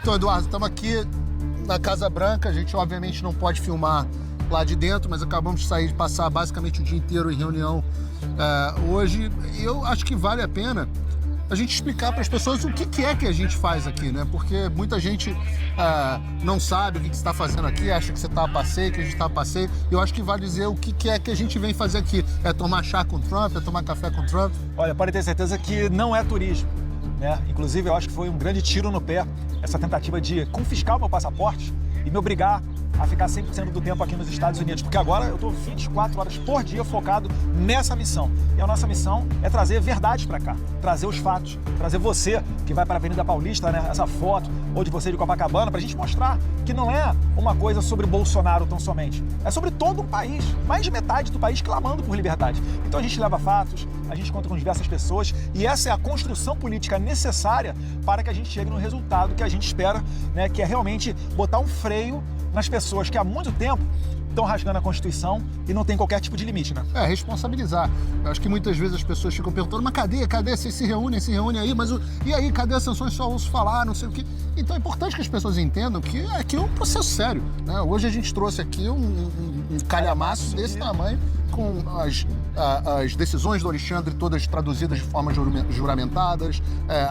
Então, Eduardo, estamos aqui na Casa Branca. A gente, obviamente, não pode filmar lá de dentro, mas acabamos de sair, de passar basicamente o dia inteiro em reunião hoje. E eu acho que vale a pena a gente explicar para as pessoas o que é que a gente faz aqui, né? Porque muita gente não sabe o que você está fazendo aqui, acha que você está a passeio, que a gente está a passeio. Eu acho que vale dizer o que é que a gente vem fazer aqui. É tomar chá com Trump, é tomar café com Trump. Olha, pode ter certeza que não é turismo, né? Inclusive, eu acho que foi um grande tiro no pé essa tentativa de confiscar o meu passaporte e me obrigar a ficar 100% do tempo aqui nos Estados Unidos, porque agora eu estou 24 horas por dia focado nessa missão. E a nossa missão é trazer verdade para cá, trazer os fatos, trazer você que vai para a Avenida Paulista, né, essa foto, ou de você de Copacabana, para a gente mostrar que não é uma coisa sobre Bolsonaro tão somente, é sobre todo um país, mais de metade do país clamando por liberdade. Então a gente leva fatos, a gente conta com diversas pessoas e essa é a construção política necessária para que a gente chegue no resultado que a gente espera, né, que é realmente botar um freio nas pessoas que há muito tempo estão rasgando a Constituição e não tem qualquer tipo de limite, né? Responsabilizar. Eu acho que muitas vezes as pessoas ficam perguntando, mas cadê? Vocês se reúnem aí, mas e aí, cadê as sanções? Só ouço falar, não sei o quê. Então é importante que as pessoas entendam que aqui é um processo sério, né? Hoje a gente trouxe aqui um calhamaço desse tamanho, com as decisões do Alexandre todas traduzidas de forma juramentadas,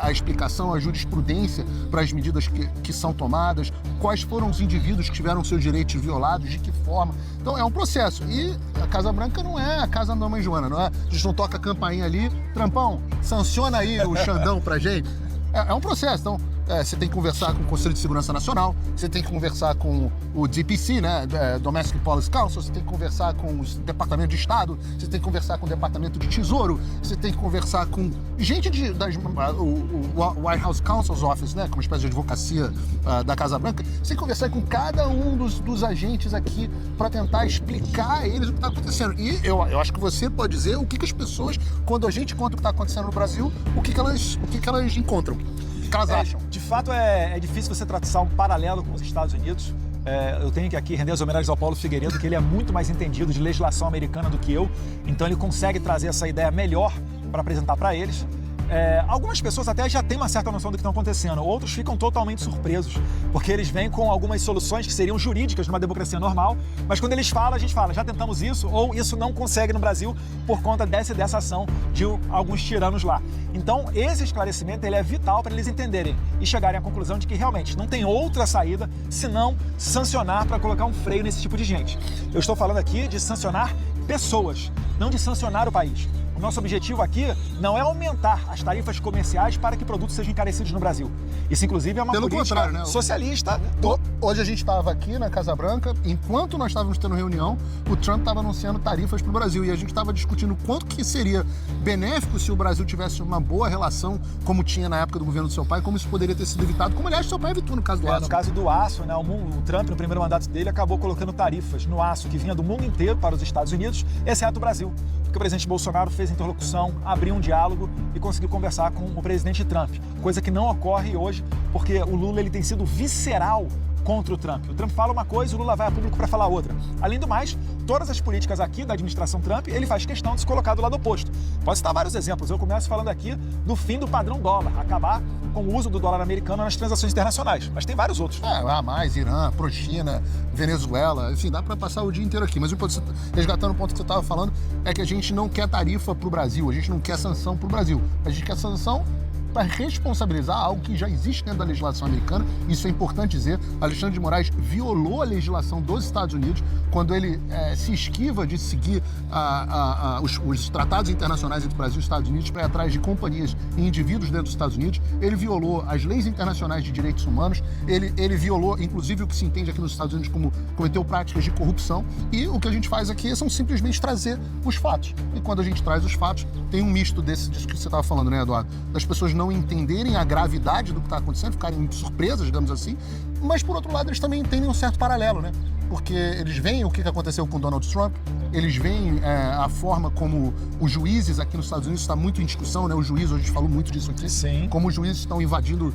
a explicação, a jurisprudência para as medidas que são tomadas, quais foram os indivíduos que tiveram seus direitos violados, de que forma. Então é um processo. E a Casa Branca não é a casa da Mãe Joana, não é? A gente não toca a campainha ali, Trampão, sanciona aí o Xandão pra gente. É um processo, então você tem que conversar com o Conselho de Segurança Nacional, você tem que conversar com o DPC, né, Domestic Policy Council, você tem que conversar com o Departamento de Estado, você tem que conversar com o Departamento de Tesouro, você tem que conversar com gente o White House Counsel's Office, né, como uma espécie de advocacia da Casa Branca. Você tem que conversar com cada um dos agentes aqui para tentar explicar a eles o que está acontecendo. E eu acho que você pode dizer o que as pessoas, quando a gente conta o que está acontecendo no Brasil, o que elas encontram. O que elas acham? De fato, é difícil você traçar um paralelo com os Estados Unidos. Eu tenho que aqui render as homenagens ao Paulo Figueiredo, que ele é muito mais entendido de legislação americana do que eu, então ele consegue trazer essa ideia melhor para apresentar para eles. Algumas pessoas até já têm uma certa noção do que está acontecendo, outros ficam totalmente surpresos, porque eles vêm com algumas soluções que seriam jurídicas numa democracia normal, mas quando eles falam, a gente fala, já tentamos isso, ou isso não consegue no Brasil por conta dessa ação de alguns tiranos lá. Então, esse esclarecimento ele é vital para eles entenderem e chegarem à conclusão de que realmente não tem outra saída senão sancionar para colocar um freio nesse tipo de gente. Eu estou falando aqui de sancionar pessoas, não de sancionar o país. O nosso objetivo aqui não é aumentar as tarifas comerciais para que produtos sejam encarecidos no Brasil. Isso, inclusive, é uma política socialista. Hoje a gente estava aqui na Casa Branca, enquanto nós estávamos tendo reunião, o Trump estava anunciando tarifas para o Brasil e a gente estava discutindo quanto que seria benéfico se o Brasil tivesse uma boa relação, como tinha na época do governo do seu pai, como isso poderia ter sido evitado, como aliás seu pai evitou no caso do aço. No caso do aço, né, o Trump, no primeiro mandato dele, acabou colocando tarifas no aço que vinha do mundo inteiro para os Estados Unidos, exceto o Brasil. Porque o presidente Bolsonaro fez interlocução, abriu um diálogo e conseguiu conversar com o presidente Trump, coisa que não ocorre hoje, porque o Lula ele tem sido visceral contra o Trump. O Trump fala uma coisa, o Lula vai a público para falar outra. Além do mais, todas as políticas aqui da administração Trump, ele faz questão de se colocar do lado oposto. Pode citar vários exemplos. Eu começo falando aqui do fim do padrão dólar, acabar com o uso do dólar americano nas transações internacionais. Mas tem vários outros. Mais Irã, Pro-China, Venezuela, enfim, dá para passar o dia inteiro aqui. Mas resgatando o ponto que você estava falando, é que a gente não quer tarifa para o Brasil, a gente não quer sanção para o Brasil. A gente quer sanção para responsabilizar algo que já existe dentro da legislação americana. Isso é importante dizer. Alexandre de Moraes violou a legislação dos Estados Unidos quando ele se esquiva de seguir os tratados internacionais entre o Brasil e os Estados Unidos para ir atrás de companhias e indivíduos dentro dos Estados Unidos. Ele violou as leis internacionais de direitos humanos. Ele violou, inclusive, o que se entende aqui nos Estados Unidos como cometeu práticas de corrupção. E o que a gente faz aqui são simplesmente trazer os fatos. E quando a gente traz os fatos, tem um misto disso que você estava falando, né, Eduardo? Das pessoas não entenderem a gravidade do que está acontecendo, ficarem muito surpresas, digamos assim, mas, por outro lado, eles também entendem um certo paralelo, né? Porque eles veem o que aconteceu com Donald Trump, eles veem a forma como os juízes aqui nos Estados Unidos está muito em discussão, né? Os juízes, a gente falou muito disso aqui, sim, como os juízes estão invadindo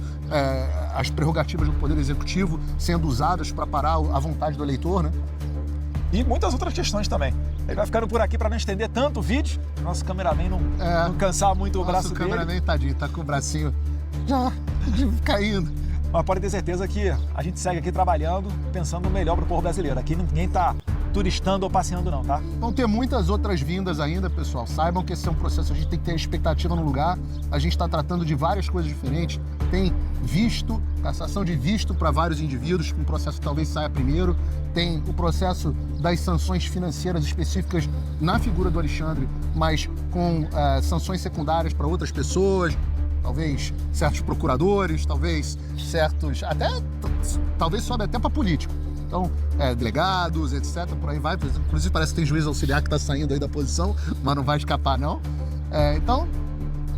as prerrogativas do Poder Executivo, sendo usadas para parar a vontade do eleitor, né? E muitas outras questões também. Ele vai ficando por aqui para não estender tanto o vídeo, nosso cameraman não cansar muito o braço dele. Nosso cameraman, tadinho, tá com o bracinho já caindo. Mas pode ter certeza que a gente segue aqui trabalhando, pensando no melhor para o povo brasileiro. Aqui ninguém está turistando ou passeando não, tá? Vão ter muitas outras vindas ainda, pessoal. Saibam que esse é um processo, a gente tem que ter a expectativa no lugar. A gente está tratando de várias coisas diferentes. Tem visto, cassação de visto para vários indivíduos, um processo que talvez saia primeiro. Tem o processo das sanções financeiras específicas na figura do Alexandre, mas com sanções secundárias para outras pessoas, talvez certos procuradores, talvez certos, talvez sobe até para político. Então, delegados, etc, por aí vai. Inclusive parece que tem juiz auxiliar que está saindo aí da posição, mas não vai escapar não. Então,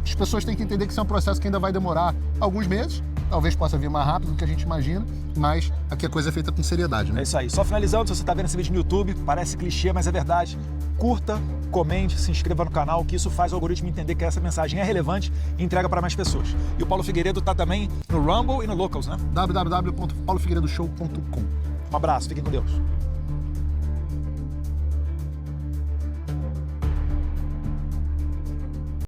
as pessoas têm que entender que isso é um processo que ainda vai demorar alguns meses, talvez possa vir mais rápido do que a gente imagina, mas aqui a coisa é feita com seriedade, né? É isso aí. Só finalizando, se você está vendo esse vídeo no YouTube, parece clichê, mas é verdade. Curta, comente, se inscreva no canal, que isso faz o algoritmo entender que essa mensagem é relevante e entrega para mais pessoas. E o Paulo Figueiredo está também no Rumble e no Locals, né? www.paulofigueiredoshow.com. Um abraço, fiquem com Deus.